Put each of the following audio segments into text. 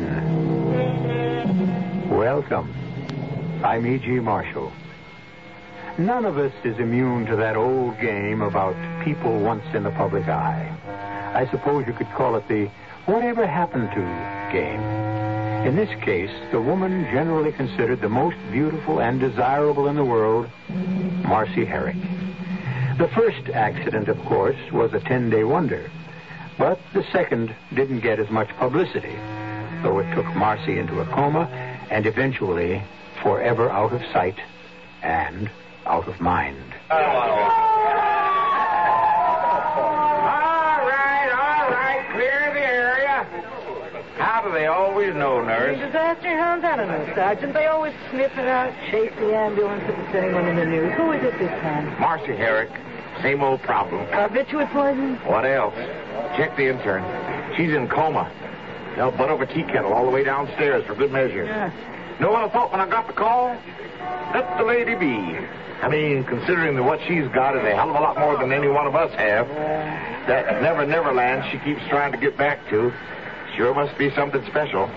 again. Welcome. I'm E.G. Marshall. None of us is immune to that old game about people once in the public eye. I suppose you could call it the whatever happened to game. In this case, the woman generally considered the most beautiful and desirable in the world, Marcy Herrick. The first accident, of course, was a 10-day wonder. But the second didn't get as much publicity, though it took Marcy into a coma and eventually forever out of sight and out of mind. All right, clear the area. How do they always know, nurse? Disaster hounds, I don't know, Sergeant. They always sniff it out, chase the ambulance if it's anyone in the news. Who is it this time? Marcy Herrick. Same old problem. Barbiturate poison? What else? Check the intern. She's in coma. They'll butt over tea kettle all the way downstairs for good measure. Yeah. Know what I thought when I got the call? Let the lady be. I mean, considering that what she's got is a hell of a lot more than any one of us have. That Never Land she keeps trying to get back to sure must be something special.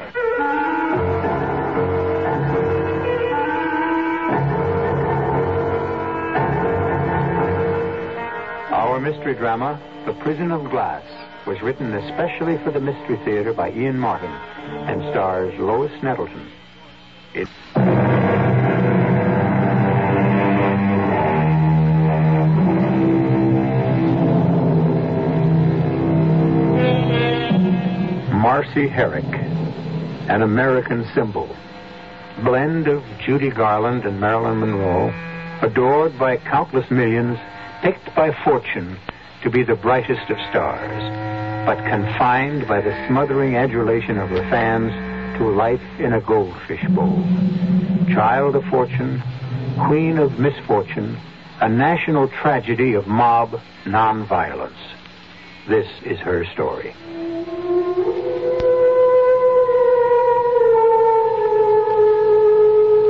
Our mystery drama, The Prison of Glass, was written especially for the Mystery Theater by Ian Martin and stars Lois Nettleton. It's Marcy Herrick, an American symbol. Blend of Judy Garland and Marilyn Monroe, adored by countless millions, picked by fortune to be the brightest of stars, but confined by the smothering adulation of her fans to life in a goldfish bowl. Child of fortune, queen of misfortune, a national tragedy of mob nonviolence. This is her story.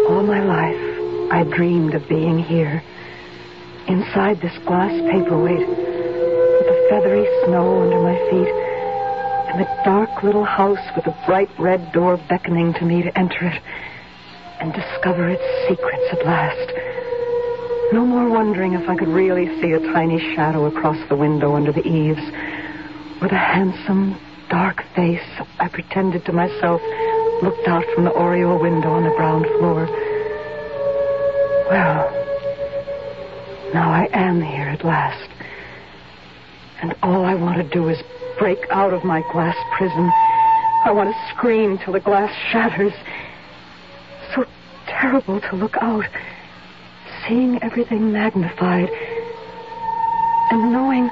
All my life, I dreamed of being here, inside this glass paperweight, with the feathery snow under my feet, and the dark little house with the bright red door beckoning to me to enter it and discover its secrets at last. No more wondering if I could really see a tiny shadow across the window under the eaves, or the handsome, dark face I pretended to myself looked out from the oriel window on the ground floor. Well, now I am here at last. And all I want to do is break out of my glass prison. I want to scream till the glass shatters. So terrible to look out, seeing everything magnified, and knowing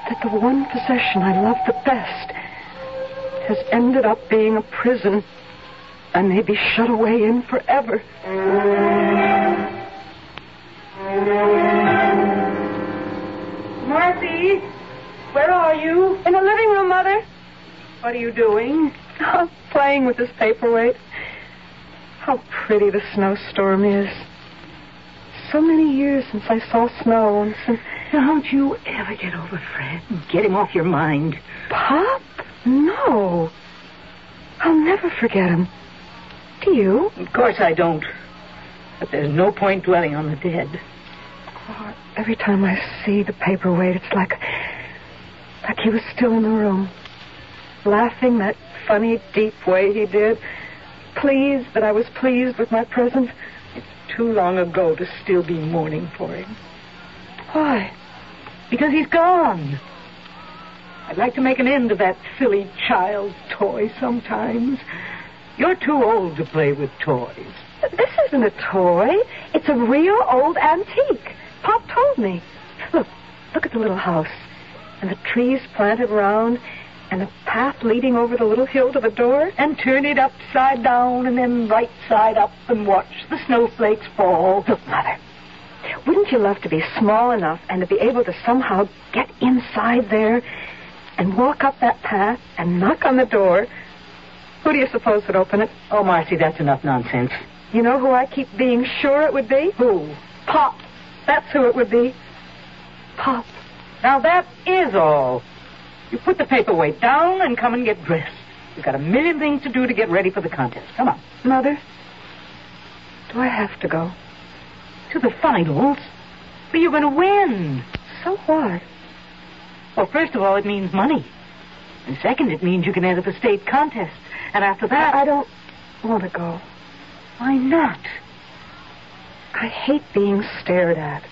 that the one possession I love the best has ended up being a prison. I may be shut away in forever. Marcy, where are you? In the living room, Mother. What are you doing? Oh, playing with this paperweight. How pretty the snowstorm is. So many years since I saw snow and since... Don't you ever get over Fred. Get him off your mind. Pop? No. I'll never forget him. Do you? Of course I don't. But there's no point dwelling on the dead. Oh, every time I see the paperweight, it's like he was still in the room, laughing that funny, deep way he did, pleased that I was pleased with my present. It's too long ago to still be mourning for him. Why? Because he's gone. I'd like to make an end of that silly child's toy sometimes. You're too old to play with toys. This isn't a toy. It's a real old antique. Pop told me. Look at the little house. And the trees planted round, and the path leading over the little hill to the door. And turn it upside down and then right side up and watch the snowflakes fall. Look, Mother, wouldn't you love to be small enough and to be able to somehow get inside there and walk up that path and knock on the door? Who do you suppose would open it? Oh, Marcy, that's enough nonsense. You know who I keep being sure it would be? Who? Pop. That's who it would be. Pop. Now, that is all. You put the paperweight down and come and get dressed. We've got a million things to do to get ready for the contest. Come on. Mother, do I have to go? To the finals? But you're going to win. So what? Well, first of all, it means money. And second, it means you can enter the state contest. And after that... I don't want to go. Why not? I hate being stared at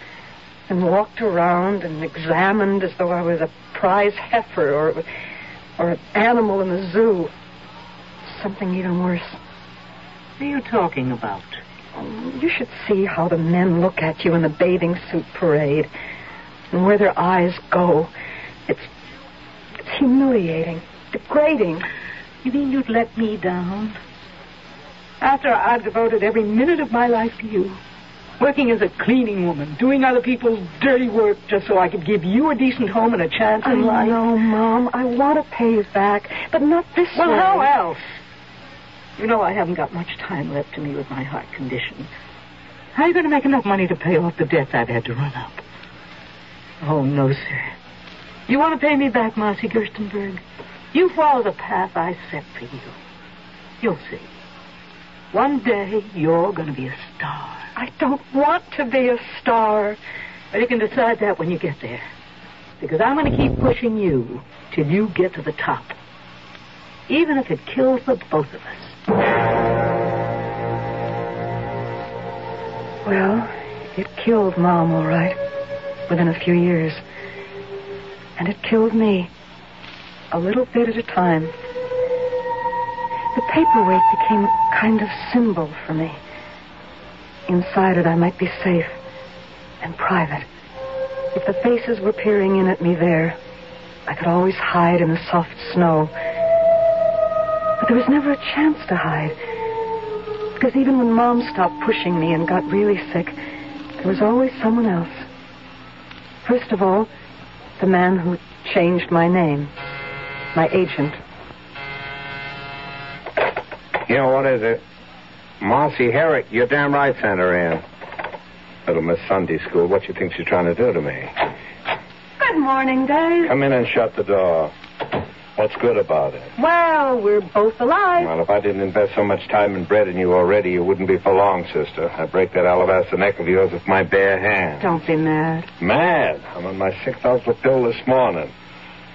and walked around and examined as though I was a prize heifer or an animal in the zoo. Something even worse. What are you talking about? You should see how the men look at you in the bathing suit parade and where their eyes go. It's humiliating, degrading. You mean you'd let me down? After I've devoted every minute of my life to you, working as a cleaning woman, doing other people's dirty work just so I could give you a decent home and a chance in life. No, Mom. I want to pay you back, but not this way. Well, how else? You know I haven't got much time left to me with my heart condition. How are you going to make enough money to pay off the debts I've had to run up? Oh, no, sir. You want to pay me back, Marcy Gerstenberg? You follow the path I set for you. You'll see. One day, you're going to be a star. I don't want to be a star. Well, you can decide that when you get there. Because I'm going to keep pushing you till you get to the top. Even if it kills the both of us. Well, it killed Mom, all right, within a few years. And it killed me, a little bit at a time. The paperweight became a kind of symbol for me. Inside it, I might be safe and private. If the faces were peering in at me there, I could always hide in the soft snow. But there was never a chance to hide. Because even when Mom stopped pushing me and got really sick, there was always someone else. First of all, the man who changed my name, my agent. You know, what is it? Marcy Herrick, you're damn right, sent her in. Little Miss Sunday School, what you think she's trying to do to me? Good morning, Dave. Come in and shut the door. What's good about it? Well, we're both alive. Well, if I didn't invest so much time and bread in you already, you wouldn't be for long, sister. I'd break that alabaster neck of yours with my bare hand. Don't be mad. Mad? I'm on my 6th pill this morning.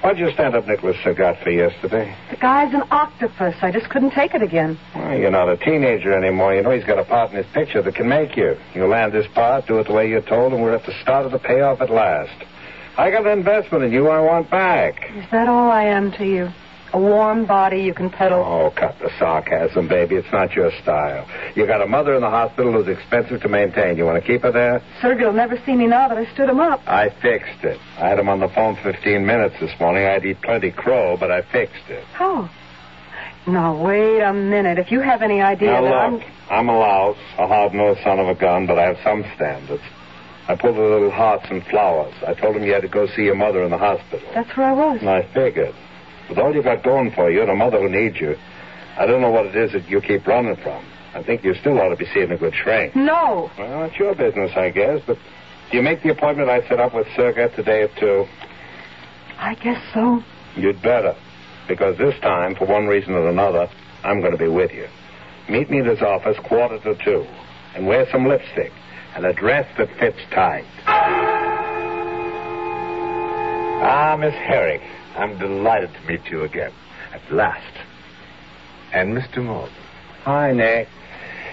What'd you stand up Nicholas Sagat for yesterday? The guy's an octopus. I just couldn't take it again. Well, you're not a teenager anymore. You know he's got a part in his picture that can make you. You land this part, do it the way you're told, and we're at the start of the payoff at last. I got an investment in you I want back. Is that all I am to you? A warm body you can peddle? Oh, cut the sarcasm, baby. It's not your style. You got a mother in the hospital who's expensive to maintain. You want to keep her there? Sergey'll never see me now that I stood him up. I fixed it. I had him on the phone 15 minutes this morning. I'd eat plenty crow, but I fixed it. How? Now, wait a minute. If you have any idea now, look, I'm a louse, a hard-nosed son of a gun, but I have some standards. I pulled the little hearts and flowers. I told him you had to go see your mother in the hospital. That's where I was. And I figured. With all you got going for you and a mother who needs you, I don't know what it is that you keep running from. I think you still ought to be seeing a good shrink. No. Well, it's your business, I guess, but do you make the appointment I set up with Sergey today at 2? I guess so. You'd better, because this time, for one reason or another, I'm going to be with you. Meet me at his office 1:45, and wear some lipstick and a dress that fits tight. Ah, Miss Herrick, I'm delighted to meet you again, at last. And Mr. Morgan. Hi, Nick.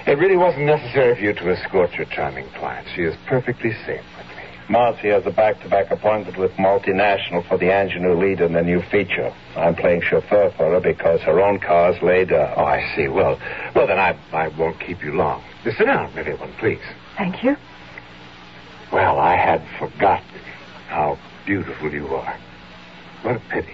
It really wasn't necessary for you to escort your charming client. She is perfectly safe with me. Marcy has a back-to-back appointment with Multinational for the ingenue lead in the new feature. I'm playing chauffeur for her because her own car's laid up. Oh, I see. Well, then I won't keep you long. Sit down, everyone, please. Thank you. Well, I had forgotten how beautiful you are. What a pity.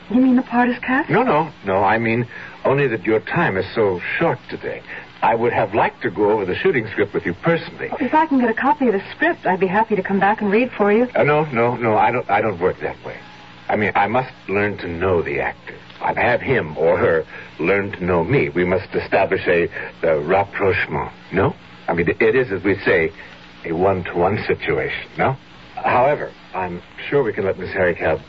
You mean the part is cast? No. I mean only that your time is so short today. I would have liked to go over the shooting script with you personally. Well, if I can get a copy of the script, I'd be happy to come back and read for you. No. I don't work that way. I mean, I must learn to know the actor. I'd have him or her learn to know me. We must establish a rapprochement. No? I mean, it is, as we say, a one-to-one situation, no? However, I'm sure we can let Miss Herrick have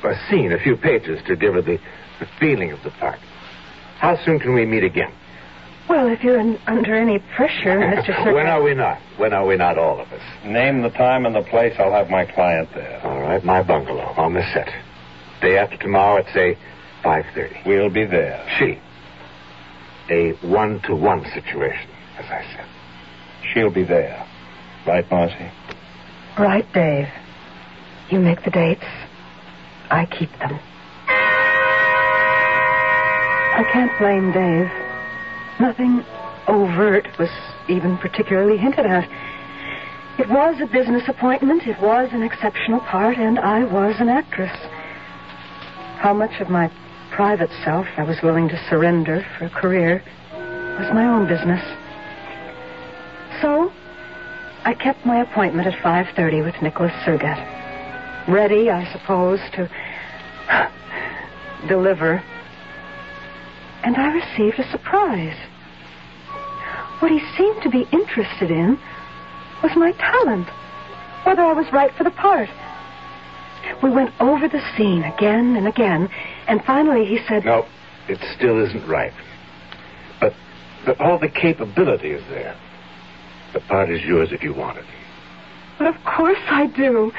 a scene, a few pages, to give her the the feeling of the part. How soon can we meet again? Well, if you're under any pressure, Mr. Sir... When are we not? When are we not, all of us? Name the time and the place. I'll have my client there. All right, my bungalow, on the set. Day after tomorrow at, say, 5:30. We'll be there. She. A one-to-one situation, as I said. She'll be there. Right, Marcy? Right, Dave. You make the dates. I keep them. I can't blame Dave. Nothing overt was even particularly hinted at. It was a business appointment, it was an exceptional part, and I was an actress. How much of my private self I was willing to surrender for a career was my own business. So, I kept my appointment at 5:30 with Nicholas Surgat. Ready, I suppose, to deliver. And I received a surprise. What he seemed to be interested in was my talent, whether I was right for the part. We went over the scene again and again, and finally he said... No, it still isn't right. But all the capability is there. The part is yours if you want it. But of course I do.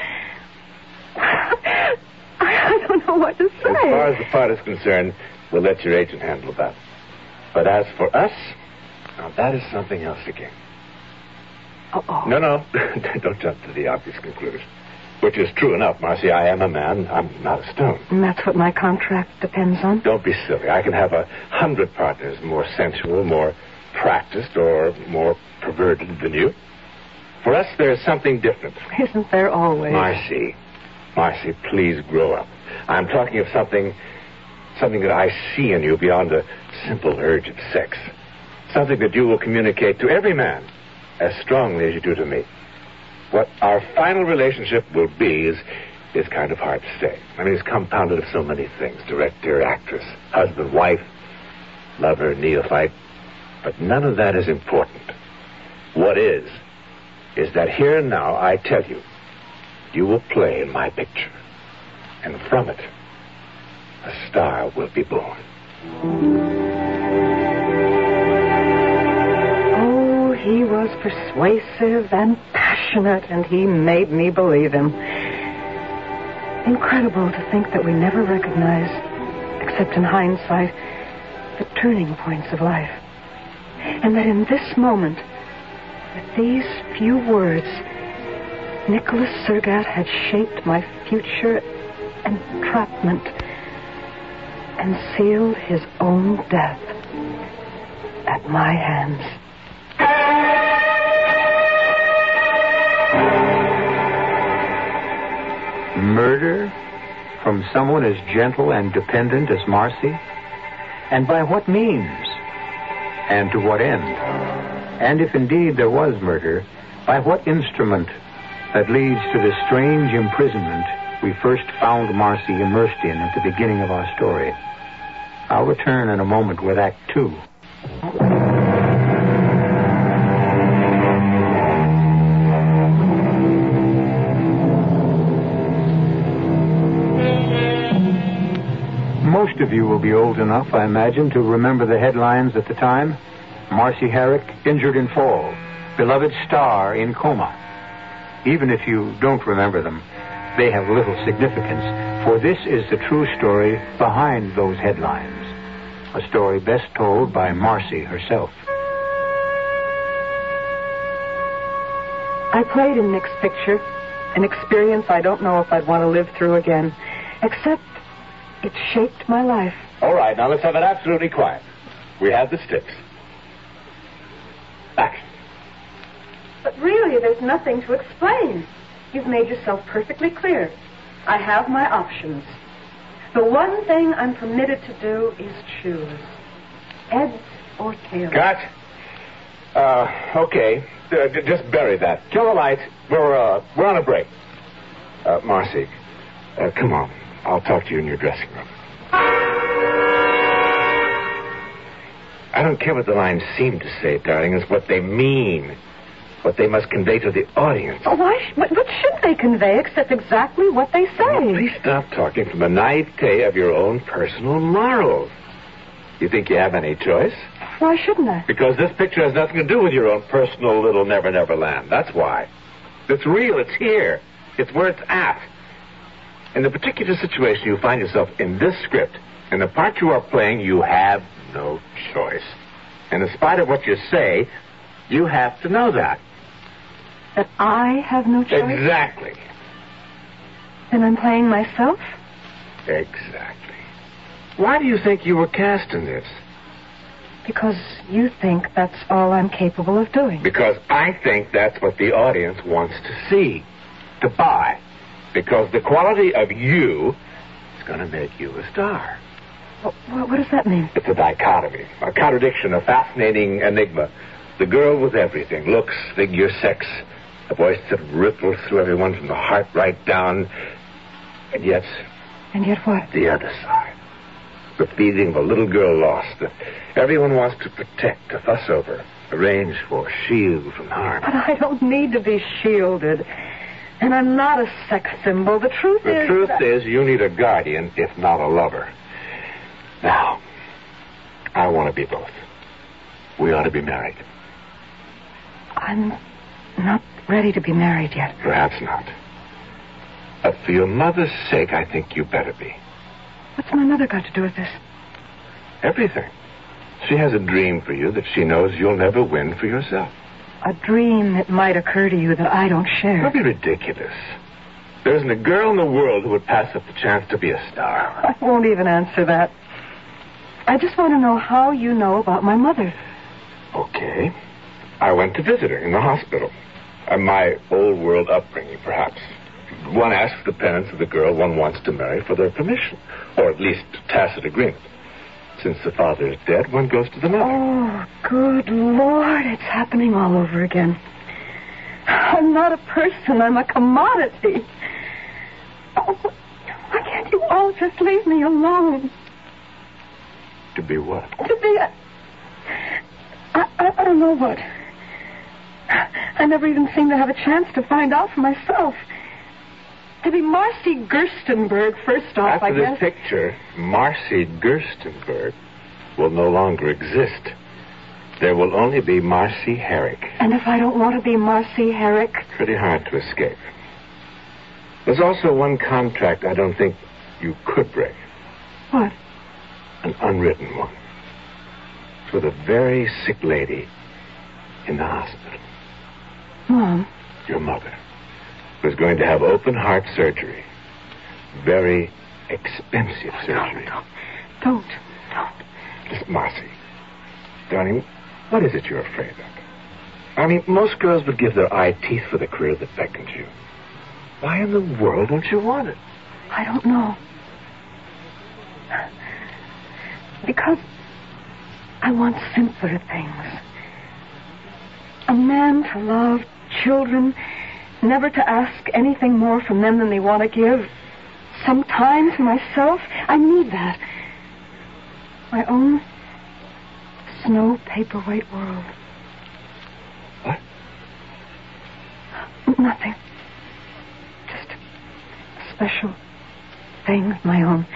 I don't know what to say. As far as the part is concerned, we'll let your agent handle that. But as for us, now that is something else again. Uh-oh. No. Don't jump to the obvious conclusion. Which is true enough, Marcy. I am a man. I'm not a stone. And that's what my contract depends on? Don't be silly. I can have 100 partners, more sensual, more practiced, or more perverted than you. For us, there's something different. Isn't there always? Marcy, please grow up. I'm talking of something that I see in you beyond a simple urge of sex. Something that you will communicate to every man as strongly as you do to me. What our final relationship will be is kind of hard to say. I mean, it's compounded of so many things. Director, actress, husband, wife, lover, neophyte. But none of that is important. What is that here and now I tell you, you will play in my picture. And from it, a star will be born. Oh, he was persuasive and passionate, and he made me believe him. Incredible to think that we never recognize, except in hindsight, the turning points of life. And that in this moment, with these few words, Nicholas Surgat had shaped my future entrapment and sealed his own death at my hands. Murder from someone as gentle and dependent as Marcy? And by what means? And to what end? And if indeed there was murder, by what instrument that leads to the strange imprisonment we first found Marcy immersed in at the beginning of our story? I'll return in a moment with Act 2. Most of you will be old enough, I imagine, to remember the headlines at the time. Marcy Herrick, injured in fall. Beloved star in coma. Even if you don't remember them, they have little significance, for this is the true story behind those headlines. A story best told by Marcy herself. I played in Nick's picture, an experience I don't know if I'd want to live through again, except it shaped my life. All right, now let's have it absolutely quiet. We have the sticks. Action. But really, there's nothing to explain. You've made yourself perfectly clear. I have my options. The one thing I'm permitted to do is choose. Heads or tails. Cut. Okay. Just bury that. Kill the lights. We're on a break. Marcy, come on. I'll talk to you in your dressing room. I don't care what the lines seem to say, darling. It's what they mean. what they must convey to the audience. Oh, what should they convey except exactly what they say? Well, please stop talking from the naivete of your own personal morals. You think you have any choice? Why shouldn't I? Because this picture has nothing to do with your own personal little Never Never Land. That's why. It's real. It's here. It's where it's at. In the particular situation you find yourself in this script, in the part you are playing, you have no choice. And in spite of what you say, you have to know that. That I have no choice? Exactly. Then I'm playing myself? Exactly. Why do you think you were cast in this? Because you think that's all I'm capable of doing. Because I think that's what the audience wants to see, to buy. Because the quality of you is going to make you a star. What does that mean? It's a dichotomy, a contradiction, a fascinating enigma. The girl with everything, looks, figure, sex, a voice that ripples through everyone from the heart right down. And yet... And yet what? The other side. The feeling of a little girl lost that everyone wants to protect, to fuss over, arrange for, shield from harm. But I don't need to be shielded. And I'm not a sex symbol. The truth is you need a guardian, if not a lover. Now, I want to be both. We ought to be married. I'm not ready to be married yet. Perhaps not. But for your mother's sake, I think you better be. What's my mother got to do with this? Everything. She has a dream for you that she knows you'll never win for yourself. A dream that might occur to you that I don't share. Don't be ridiculous. There isn't a girl in the world who would pass up the chance to be a star. I won't even answer that. I just want to know how you know about my mother. Okay. I went to visit her in the hospital. My old world upbringing, perhaps. One asks the parents of the girl one wants to marry for their permission, or at least tacit agreement. Since the father is dead, one goes to the mother. Oh, good Lord, it's happening all over again. I'm not a person, I'm a commodity. Oh, why can't you all just leave me alone? To be what? To be I don't know what. I never even seem to have a chance to find out for myself. To be Marcy Gerstenberg, first off, After I guess. This picture, Marcy Gerstenberg will no longer exist. There will only be Marcy Herrick. And if I don't want to be Marcy Herrick? Pretty hard to escape. There's also one contract I don't think you could break. What? An unwritten one. It's with a very sick lady in the hospital. Mom? Your mother. Who's going to have open heart surgery. Very expensive surgery. Don't. Listen, Marcy. Darling, what is it you're afraid of? I mean, most girls would give their eye teeth for the career that beckons you. Why in the world don't you want it? I don't know. Because I want simpler things. A man to love, children, never to ask anything more from them than they want to give. Some time to myself. I need that. My own snow paperweight world. What? Nothing. Just a special thing of my own.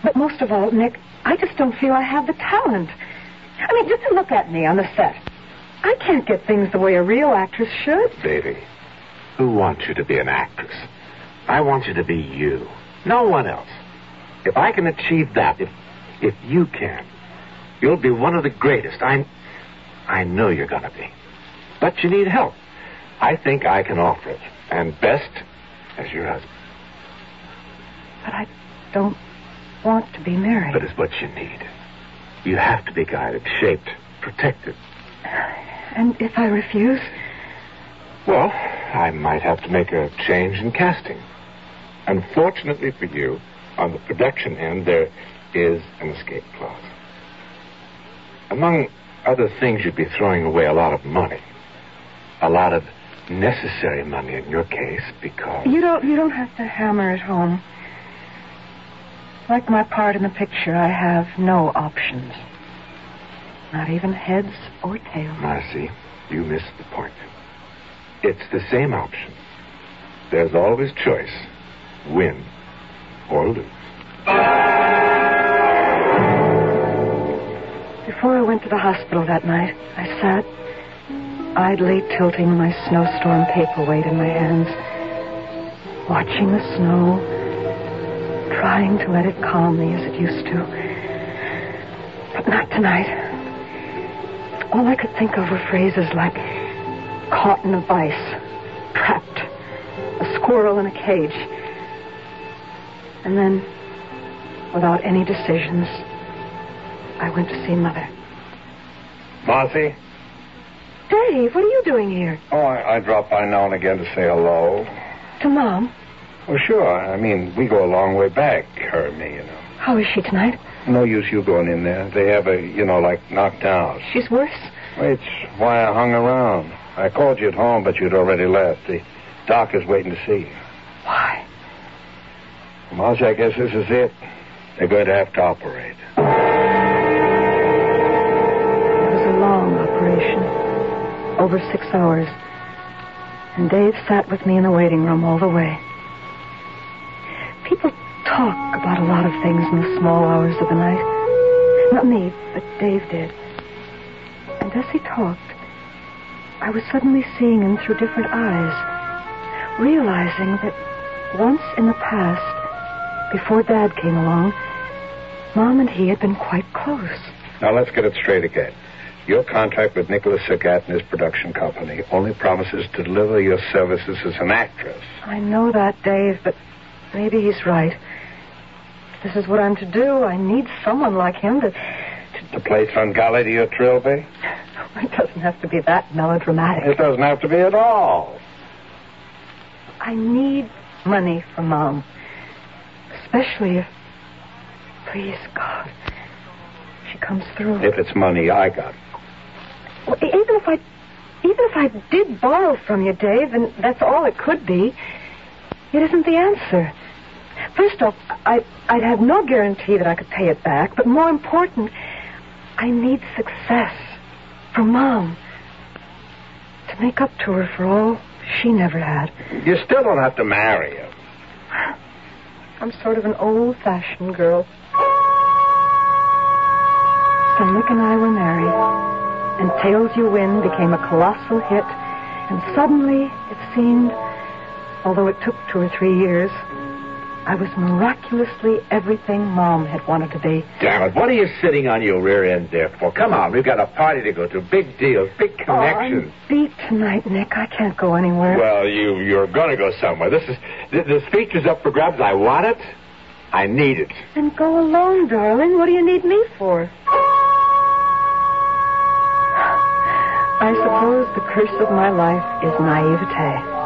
But most of all, Nick, I just don't feel I have the talent. I mean, just to look at me on the set. I can't get things the way a real actress should. Baby, who wants you to be an actress? I want you to be you. No one else. If I can achieve that, if you can, you'll be one of the greatest. I know you're going to be. But you need help. I think I can offer it. And best as your husband. But I don't want to be married. But it's what you need. You have to be guided, shaped, protected. And if I refuse? Well, I might have to make a change in casting. Unfortunately for you, on the production end, there is an escape clause. Among other things, you'd be throwing away a lot of money. A lot of necessary money in your case, because... You don't have to hammer it home. Like my part in the picture, I have no options. Not even heads or tails. Marcy, you missed the point. It's the same option. There's always choice. Win or lose. Before I went to the hospital that night, I sat idly tilting my snowstorm paperweight in my hands, watching the snow, trying to let it calm me as it used to. But not tonight. All I could think of were phrases like caught in a vice, trapped, a squirrel in a cage. And then, without any decisions, I went to see Mother. Marcy? Dave, what are you doing here? Oh, I drop by now and again to say hello. To Mom? Well, sure. I mean, we go a long way back, her and me, you know. How is she tonight? No use you going in there. They have a, knocked out. She's worse? It's why I hung around. I called you at home, but you'd already left. The doctor's waiting to see you. Why? Marcy, I guess this is it. They're going to have to operate. It was a long operation. Over 6 hours. And Dave sat with me in the waiting room all the way. People talk about a lot of things in the small hours of the night. Not me, but Dave did. And as he talked, I was suddenly seeing him through different eyes, realizing that once in the past, before Dad came along, Mom and he had been quite close. Now, let's get it straight again. Your contract with Nicholas Sagat and his production company only promises to deliver your services as an actress. I know that, Dave, but maybe he's right. If this is what I'm to do, I need someone like him to play Svengali to your Trilby? It doesn't have to be that melodramatic. It doesn't have to be at all. I need money for Mom. Especially if, please, God, she comes through. If it's money, I got it. Well, even if I did borrow from you, Dave, and that's all it could be, it isn't the answer. First off, I'd have no guarantee that I could pay it back, but more important, I need success for Mom to make up to her for all she never had. You still don't have to marry him. I'm sort of an old-fashioned girl. So Nick and I were married, and Tales You Win became a colossal hit, and suddenly it seemed, although it took 2 or 3 years, I was miraculously everything Mom had wanted to be. Damn it, what are you sitting on your rear end there for? Come on, we've got a party to go to. Big deals, big connections. I'm beat tonight, Nick. I can't go anywhere. Well, you're going to go somewhere. This feature's up for grabs. I want it. I need it. Then go alone, darling. What do you need me for? I suppose the curse of my life is naivete.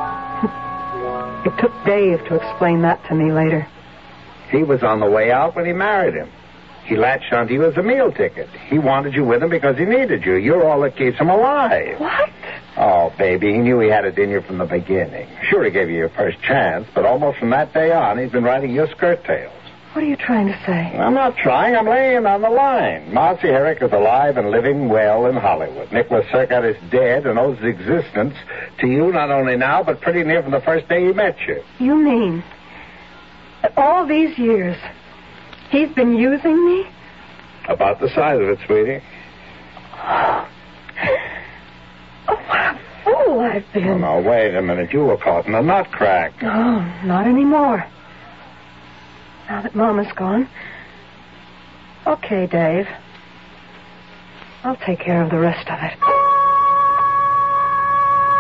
It took Dave to explain that to me later. He was on the way out when he married him. He latched onto you as a meal ticket. He wanted you with him because he needed you. You're all that keeps him alive. What? Oh, baby, he knew he had it in you from the beginning. Sure, he gave you your first chance, but almost from that day on, he's been writing your skirt tails. What are you trying to say? I'm not trying. I'm laying on the line. Marcy Herrick is alive and living well in Hollywood. Nicholas Sagat is dead and owes his existence to you not only now, but pretty near from the first day he met you. You mean that all these years he's been using me? About the size of it, sweetie. Oh, what a fool I've been. Oh, now, wait a minute. You were caught in a nut crack. Oh, not anymore. Now that Mama's gone. Okay, Dave. I'll take care of the rest of it.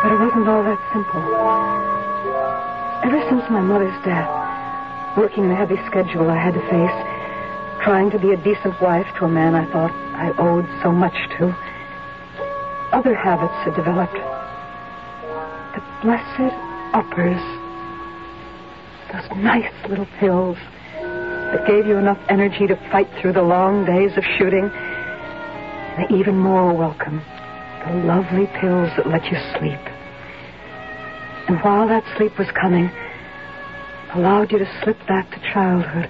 But it wasn't all that simple. Ever since my mother's death, working the heavy schedule I had to face, trying to be a decent wife to a man I thought I owed so much to, other habits had developed. The blessed uppers. Those nice little pills that gave you enough energy to fight through the long days of shooting. And the even more welcome, the lovely pills that let you sleep. And while that sleep was coming, allowed you to slip back to childhood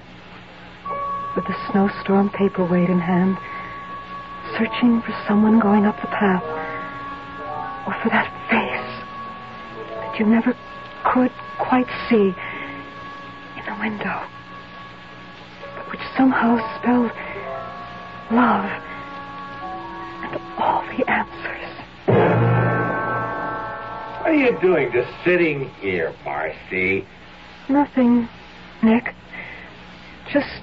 with the snowstorm paperweight in hand, searching for someone going up the path, or for that face that you never could quite see in the window, but which somehow spelled love and all the answers. What are you doing just sitting here, Marcy? Nothing, Nick. Just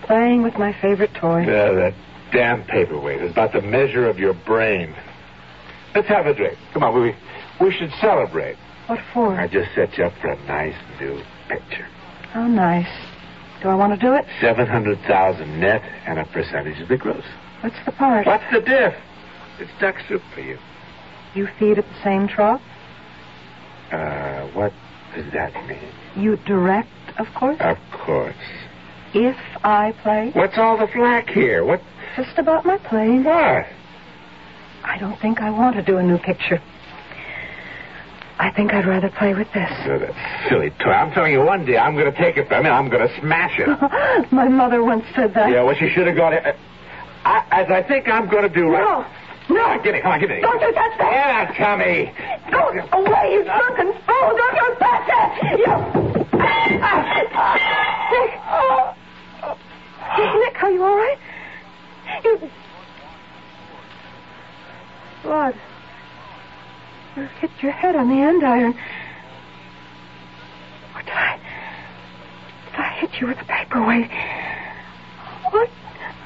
playing with my favorite toy. That damn paperweight is about the measure of your brain. Let's have a drink. Come on, we should celebrate. What for? I just set you up for a nice new picture. How nice. Do I want to do it? 700,000 net and a percentage of the gross. What's the part? What's the diff? It's duck soup for you. You feed at the same trough? What does that mean? You direct, of course? Of course. If I play? What's all the flack here? What? Just about my playing. What? I don't think I want to do a new picture. I think I'd rather play with this. Oh, that silly toy. I'm telling you, one day I'm going to take it from you. I'm going to smash it. My mother once said that. Yeah, well, she should have gone... as I think I'm going to do right... No. No. Get it. Come on, get it. Don't you touch that. Yeah, Tommy. Go away, you drunken fool. Don't you touch it. Nick, are you all right? You... Blood. You hit your head on the andiron. Or did I hit you with the paperweight? What?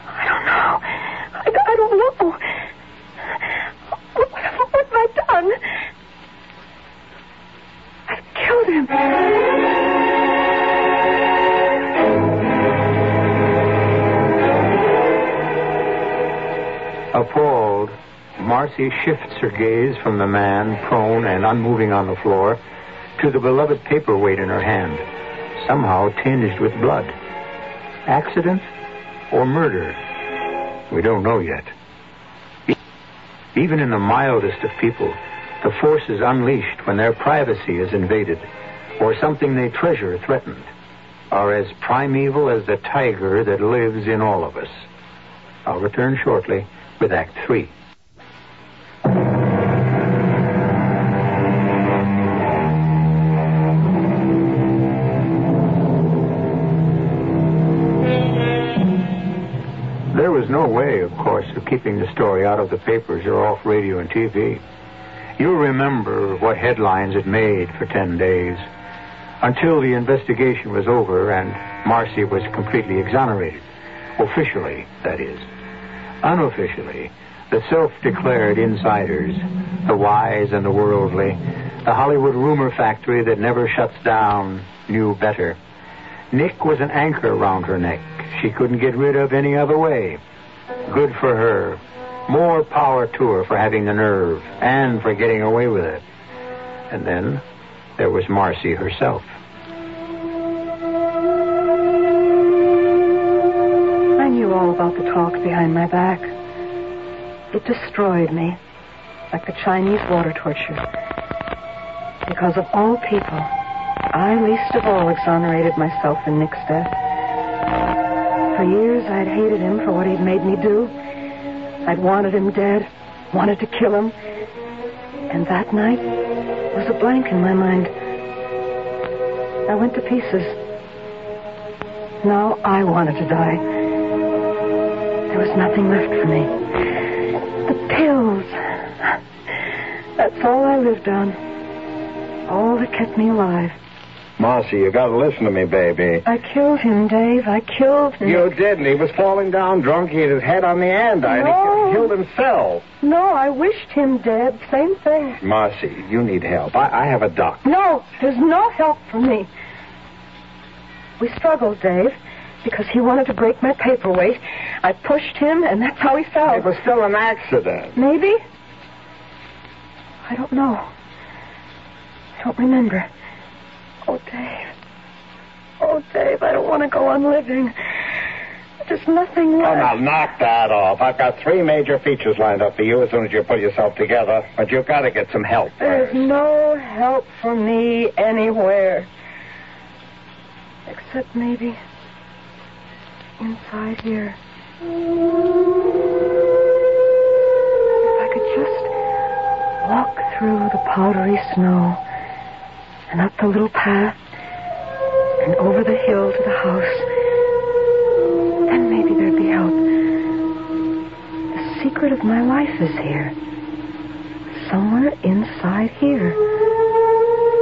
I don't know. I don't know. What have I done? I killed him. Appalled, Marcy shifts her gaze from the man, prone and unmoving on the floor, to the beloved paperweight in her hand, somehow tinged with blood. Accident or murder? We don't know yet. Even in the mildest of people, the force is unleashed when their privacy is invaded, or something they treasure threatened, are as primeval as the tiger that lives in all of us. I'll return shortly with Act 3. There was no way, of course, of keeping the story out of the papers or off radio and TV. You'll remember what headlines it made for 10 days, until the investigation was over and Marcy was completely exonerated. Officially, that is. Unofficially, the self-declared insiders, the wise and the worldly, the Hollywood rumor factory that never shuts down, knew better. Nick was an anchor around her neck she couldn't get rid of any other way. Good for her. More power to her for having the nerve and for getting away with it. And then there was Marcy herself. I knew all about the talk behind my back. It destroyed me, like the Chinese water torture. Because of all people, I least of all exonerated myself in Nick's death. For years, I'd hated him for what he'd made me do. I'd wanted him dead, wanted to kill him. And that night was a blank in my mind. I went to pieces. Now I wanted to die. There was nothing left for me. The pills. That's all I lived on. All that kept me alive. Marcy, you gotta listen to me, baby. I killed him, Dave. I killed him. You didn't. He was falling down drunk. He hit his head on the andiron. No. He killed himself. No, I wished him dead. Same thing. Marcy, you need help. I have a doctor. No, there's no help for me. We struggled, Dave, because he wanted to break my paperweight. I pushed him, and that's how he fell. It was still an accident. Maybe? I don't know. I don't remember. Oh, Dave. Oh, Dave, I don't want to go on living. There's nothing left. Oh, now, knock that off. I've got 3 major features lined up for you as soon as you put yourself together. But you've got to get some help There's first. no help for me anywhere. Except maybe inside here. If I could just walk through the powdery snow and up the little path and over the hill to the house. Then maybe there'd be help. The secret of my life is here. Somewhere inside here.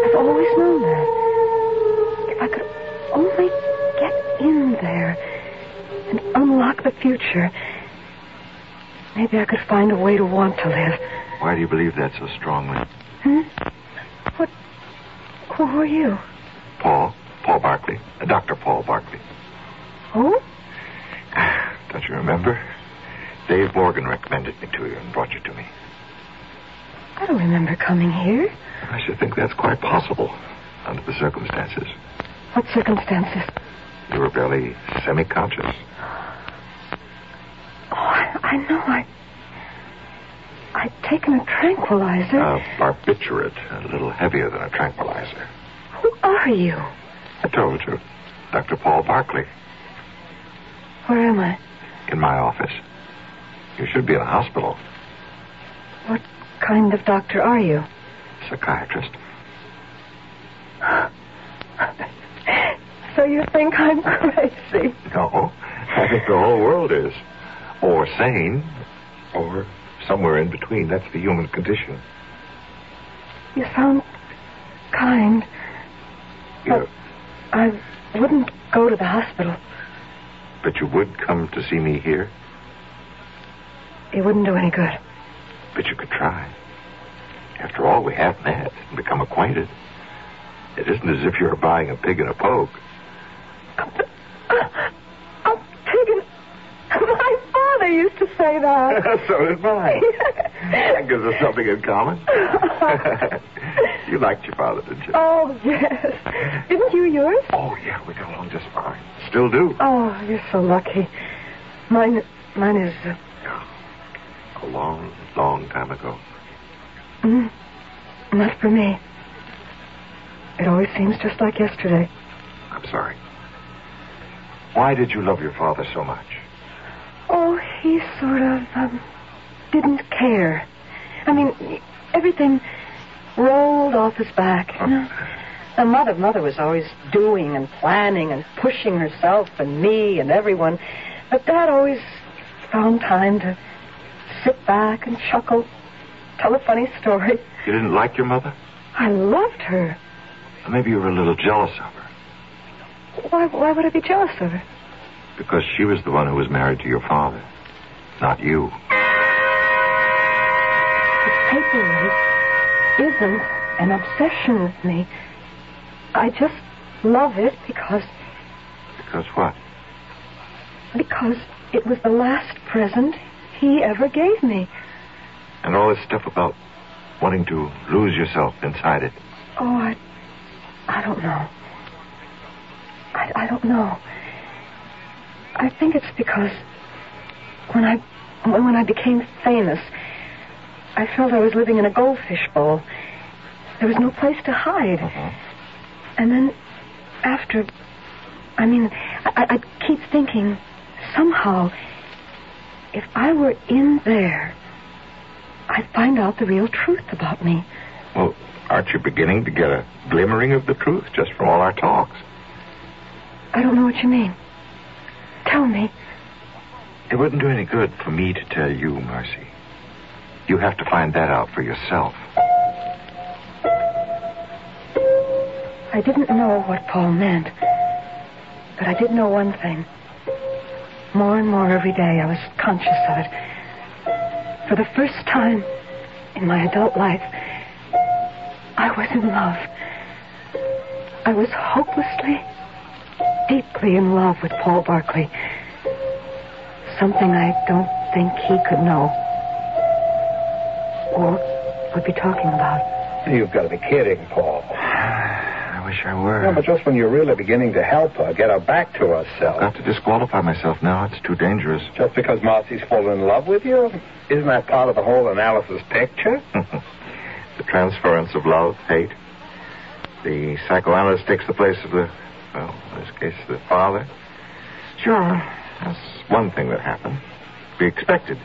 I've always known that. If I could only get in there and unlock the future, maybe I could find a way to want to live. Why do you believe that so strongly? What? Who are you? Paul Barkley. Dr. Paul Barkley. Who? Don't you remember? Dave Morgan recommended me to you and brought you to me. I don't remember coming here. I should think that's quite possible under the circumstances. What circumstances? You were barely semi-conscious. Oh, I know. I'd taken a tranquilizer. A barbiturate, a little heavier than a tranquilizer. Who are you? I told you. Dr. Paul Barkley. Where am I? In my office. You should be in a hospital. What kind of doctor are you? Psychiatrist. So you think I'm crazy? No. I think the whole world is. Or sane. Or somewhere in between. That's the human condition. You sound kind. Yeah. I wouldn't go to the hospital. But you would come to see me here? It wouldn't do any good. But you could try. After all, we have met and become acquainted. It isn't as if you're buying a pig in a poke. A pig in... My father used to say that. So did mine. That gives us something in common. You liked your father, didn't you? Oh, yes. Didn't you yours? Oh, yeah, we got along just fine. Still do. Oh, you're so lucky. Mine is... A long, long time ago. Not for me. It always seems just like yesterday. I'm sorry. Why did you love your father so much? Oh, he sort of didn't care. I mean, everything rolled off his back. You know? And Mother was always doing and planning and pushing herself and me and everyone. But Dad always found time to sit back and chuckle, tell a funny story. You didn't like your mother? I loved her. Maybe you were a little jealous of her. Why would I be jealous of her? Because she was the one who was married to your father, not you. The paperweight isn't an obsession with me. I just love it because... Because what? Because it was the last present he ever gave me. And all this stuff about wanting to lose yourself inside it. Oh, I don't know. I don't know. I think it's because when I became famous, I felt I was living in a goldfish bowl. There was no place to hide. And then after, I'd keep thinking, somehow, if I were in there, I'd find out the real truth about me. Well, aren't you beginning to get a glimmering of the truth just from all our talks? I don't know what you mean. Tell me. It wouldn't do any good for me to tell you, Marcy. You have to find that out for yourself. I didn't know what Paul meant, but I did know one thing. More and more every day I was conscious of it. For the first time in my adult life, I was in love. I was hopelessly, deeply in love with Paul Barkley. Something I don't think he could know. Or would be talking about. You've got to be kidding, Paul. I wish I were. Yeah, but just when you're really beginning to help her, get her back to herself. I've got to disqualify myself now. It's too dangerous. Just because Marcy's fallen in love with you? Isn't that part of the whole analysis picture? The transference of love, hate. The psychoanalyst takes the place of the, well, in this case, the father. Sure, that's one thing that happened. Be expected.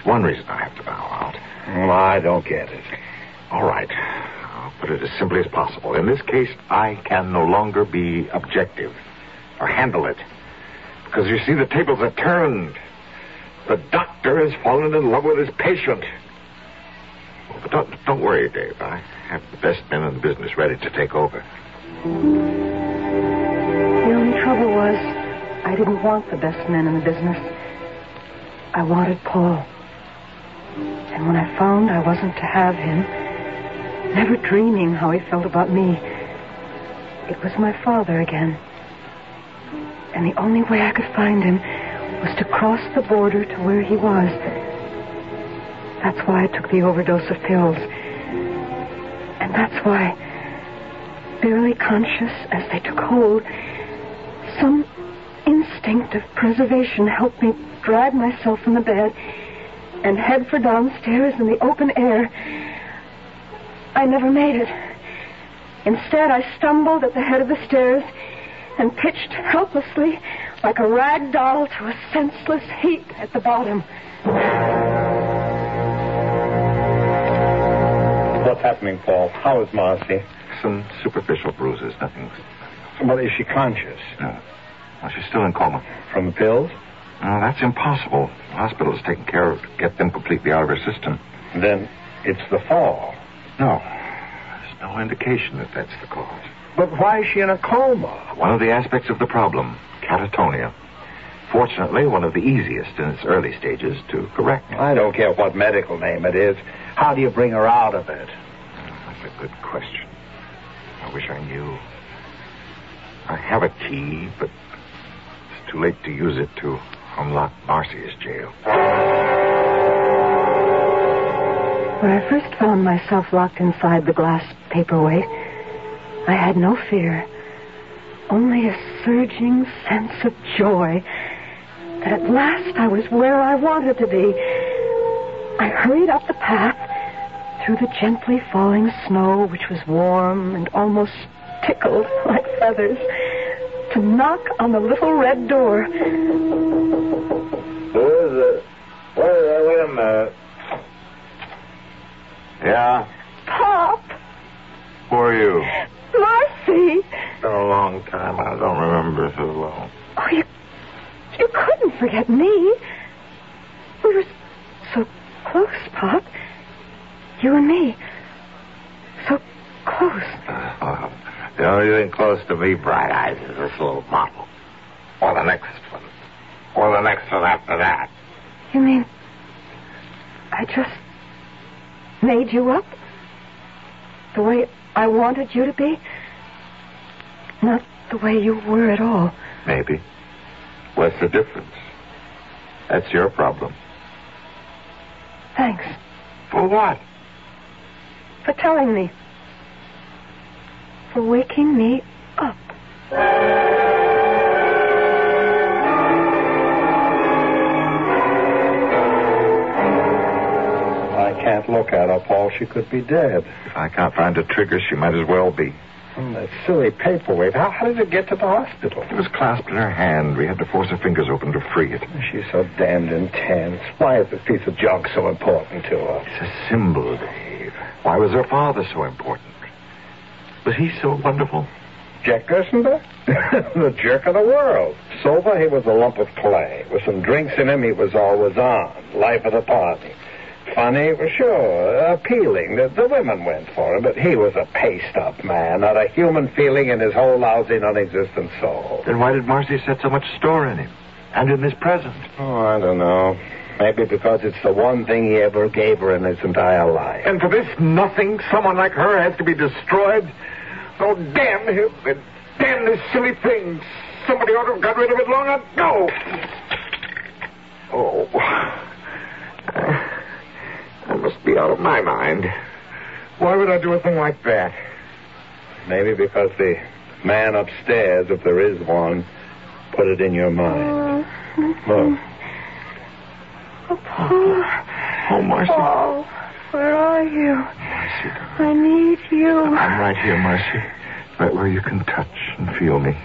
One reason I have to bow out. Well, I don't get it. All right. I'll put it as simply as possible. In this case, I can no longer be objective or handle it. Because, you see, the tables are turned. The doctor has fallen in love with his patient. Oh, but don't worry, Dave. I have the best men in the business ready to take over. The only trouble was I didn't want the best men in the business. I wanted Paul. And when I found I wasn't to have him, never dreaming how he felt about me, it was my father again. And the only way I could find him was to cross the border to where he was. That's why I took the overdose of pills. And that's why, barely conscious as they took hold, some instinct of preservation helped me drag myself from the bed and head for downstairs in the open air. I never made it. Instead, I stumbled at the head of the stairs and pitched helplessly like a rag doll to a senseless heap at the bottom. What's happening, Paul? How is Marcy? Some superficial bruises, nothing. Well, is she conscious? No. Well, she's still in coma. From the pills? No, that's impossible. The hospital is taking care of to get them completely out of her system. Then it's the fall. No. There's no indication that that's the cause. But why is she in a coma? One of the aspects of the problem, catatonia. Fortunately, one of the easiest in its early stages to correct. I don't care what medical name it is. How do you bring her out of it? That's a good question. I wish I knew. I have a key, but it's too late to use it to unlock Marcy's jail. When I first found myself locked inside the glass paperweight, I had no fear, only a surging sense of joy that at last I was where I wanted to be. I hurried up the path through the gently falling snow, which was warm and almost tickled like feathers, to knock on the little red door. Who is it? Wait a minute. Yeah? Pop! Who are you? Marcy! It's been a long time. I don't remember so long. Oh, you couldn't forget me. We were so close, Pop. You and me. So close. The only thing close to me, Bright Eyes, is this little model. Or the next one. Or the next one after that. You mean I just made you up? The way I wanted you to be? Not the way you were at all. Maybe. What's the difference? That's your problem. Thanks. For what? For telling me. For waking me up. I can't look at her, Paul. She could be dead. If I can't find a trigger, she might as well be. That silly paperweight. How did it get to the hospital? It was clasped in her hand. We had to force her fingers open to free it. She's so damned intense. Why is this piece of junk so important to her? It's a symbol, Dave. Why was her father so important? Was he so wonderful? Jack Gerstenberg? The jerk of the world. Sober, he was a lump of clay. With some drinks in him, he was always on. Life of the party. Funny, for sure. Appealing. The women went for him, but he was a paste-up man. Not a human feeling in his whole lousy, non-existent soul. Then why did Marcy set so much store in him? And in this present? Oh, I don't know. Maybe because it's the one thing he ever gave her in his entire life. And for this nothing, someone like her has to be destroyed? Oh, damn him and damn this silly thing. Somebody ought to have got rid of it long ago. Oh. I must be out of my mind. Why would I do a thing like that? Maybe because the man upstairs, if there is one, put it in your mind. Look. Oh, Paul. Oh, Marcy. Paul, where are you? Marcy. I need you. I'm right here, Marcy. Right where you can touch and feel me.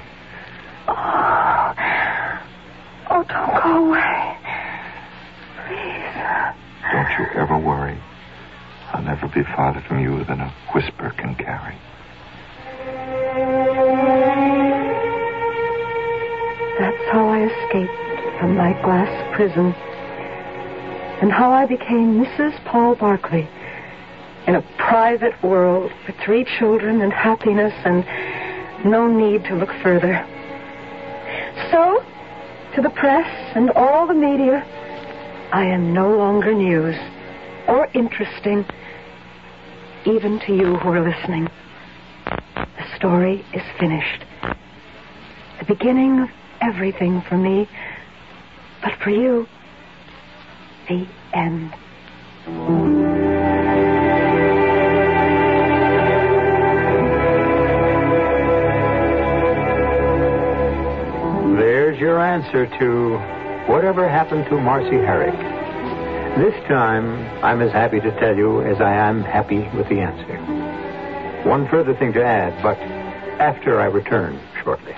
Oh, don't go away. Please. Don't you ever worry. I'll never be farther from you than a whisper can carry. That's how I escaped from my glass prison, and how I became Mrs. Paul Barkley in a private world with 3 children and happiness and no need to look further. So, to the press and all the media, I am no longer news or interesting, even to you who are listening. The story is finished. The beginning of everything for me, but for you, the end. There's your answer to whatever happened to Marcy Herrick. This time, I'm as happy to tell you as I am happy with the answer. One further thing to add, but after I return shortly.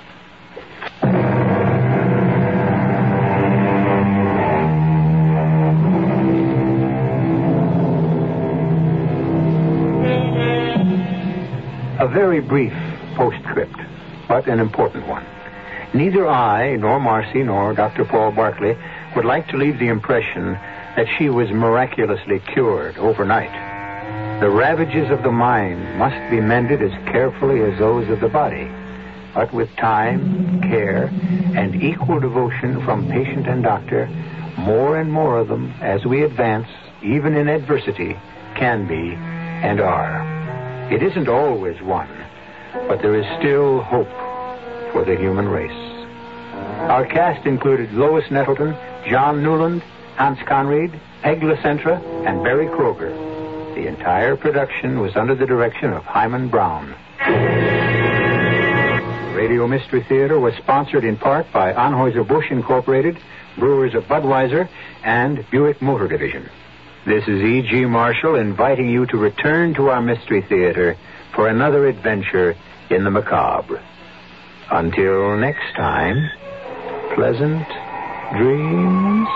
A very brief postscript, but an important one. Neither I, nor Marcy, nor Dr. Paul Barkley would like to leave the impression that she was miraculously cured overnight. The ravages of the mind must be mended as carefully as those of the body, but with time, care, and equal devotion from patient and doctor, more and more of them, as we advance, even in adversity, can be and are. It isn't always won, but there is still hope for the human race. Our cast included Lois Nettleton, John Newland, Hans Conried, Peg LaCentra, and Barry Kroeger. The entire production was under the direction of Hyman Brown. Radio Mystery Theater was sponsored in part by Anheuser-Busch Incorporated, Brewers of Budweiser, and Buick Motor Division. This is E.G. Marshall inviting you to return to our Mystery Theater for another adventure in the macabre. Until next time, pleasant dreams.